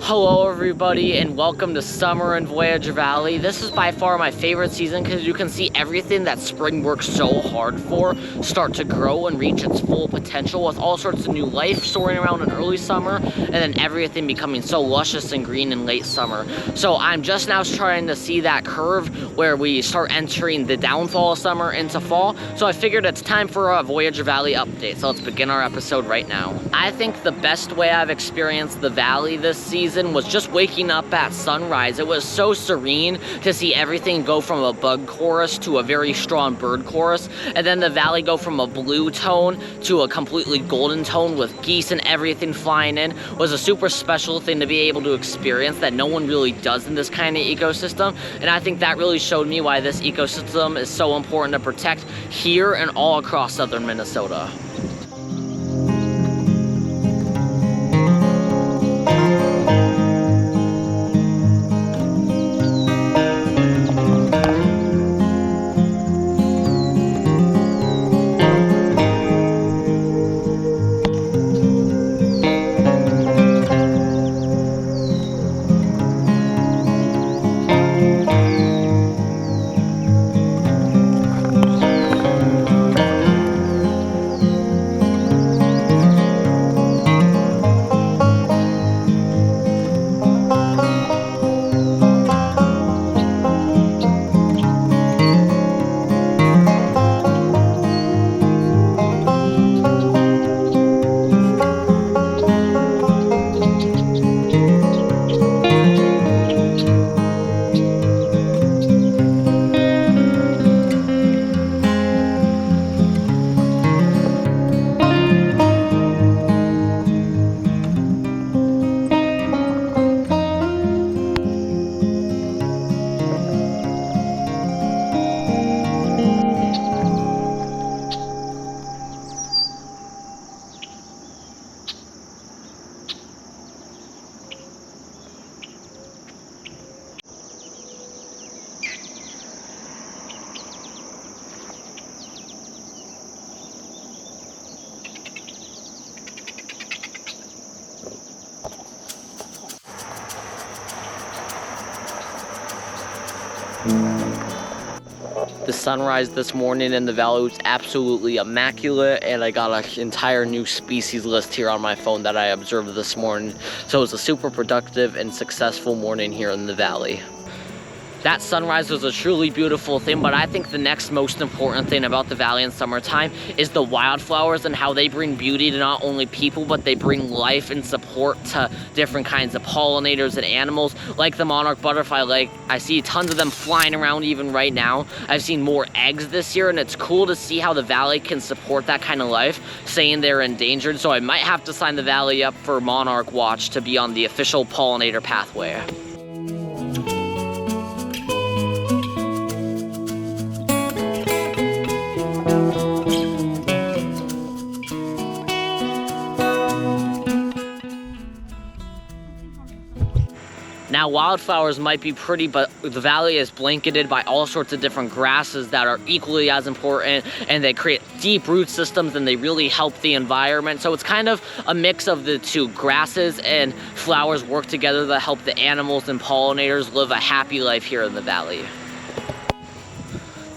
Hello everybody and welcome to summer in Voyager Valley. This is by far my favorite season because you can see everything that spring works so hard for start to grow and reach its full potential with all sorts of new life soaring around in early summer and then everything becoming so luscious and green in late summer. So I'm just now starting to see that curve where we start entering the downfall of summer into fall. So I figured it's time for a Voyager Valley update. So let's begin our episode right now. I think the best way I've experienced the valley this season was just waking up at sunrise. It was so serene to see everything go from a bug chorus to a very strong bird chorus, and then the valley go from a blue tone to a completely golden tone with geese and everything flying in was a super special thing to be able to experience that no one really does in this kind of ecosystem. And I think that really showed me why this ecosystem is so important to protect here and all across southern Minnesota. The sunrise this morning in the valley was absolutely immaculate, and I got an entire new species list here on my phone that I observed this morning. So it was a super productive and successful morning here in the valley. That sunrise was a truly beautiful thing, but I think the next most important thing about the valley in summertime is the wildflowers and how they bring beauty to not only people, but they bring life and support to different kinds of pollinators and animals, like the monarch butterfly. Like, I see tons of them flying around even right now. I've seen more eggs this year, and it's cool to see how the valley can support that kind of life, saying they're endangered. So I might have to sign the valley up for Monarch Watch to be on the official pollinator pathway. Now, wildflowers might be pretty, but the valley is blanketed by all sorts of different grasses that are equally as important, and they create deep root systems and they really help the environment. So it's kind of a mix of the two. Grasses and flowers work together to help the animals and pollinators live a happy life here in the valley.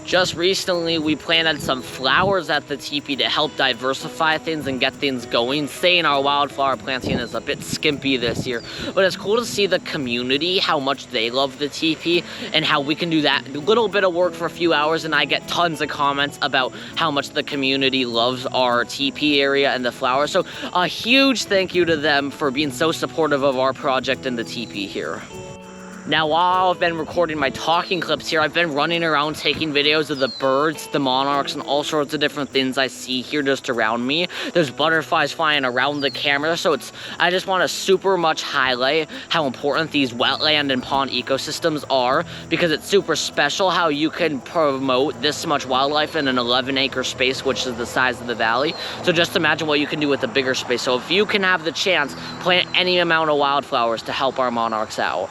Just recently, we planted some flowers at the teepee to help diversify things and get things going. Saying our wildflower planting is a bit skimpy this year, but it's cool to see the community, how much they love the teepee, and how we can do that little bit of work for a few hours, and I get tons of comments about how much the community loves our teepee area and the flowers. So a huge thank you to them for being so supportive of our project and the teepee here. Now, while I've been recording my talking clips here, I've been running around taking videos of the birds, the monarchs, and all sorts of different things I see here just around me. There's butterflies flying around the camera, so I just want to super much highlight how important these wetland and pond ecosystems are, because it's super special how you can promote this much wildlife in an 11-acre space, which is the size of the valley. So just imagine what you can do with a bigger space. So if you can have the chance, plant any amount of wildflowers to help our monarchs out.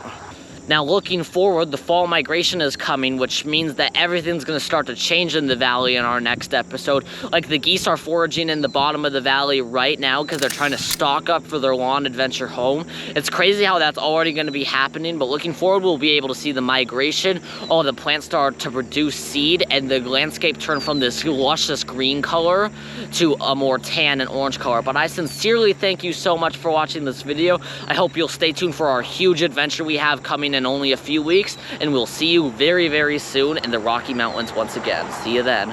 Now, looking forward, the fall migration is coming, which means that everything's going to start to change in the valley in our next episode. Like, the geese are foraging in the bottom of the valley right now because they're trying to stock up for their lawn adventure home. It's crazy how that's already going to be happening, but looking forward, we'll be able to see the migration. All the plants start to produce seed, and the landscape turn from this luscious green color to a more tan and orange color. But I sincerely thank you so much for watching this video. I hope you'll stay tuned for our huge adventure we have coming in only a few weeks, and we'll see you very, very soon in the Rocky Mountains once again. See you then.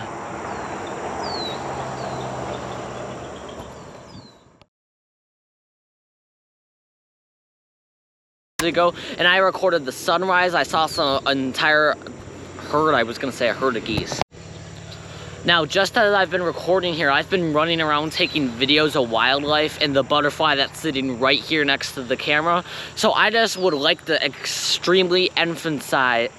Ago, and I recorded the sunrise. I saw an entire herd, I was gonna say a herd of geese. Now, just as I've been recording here, I've been running around taking videos of wildlife and the butterfly that's sitting right here next to the camera. So I just would like to extremely emphasize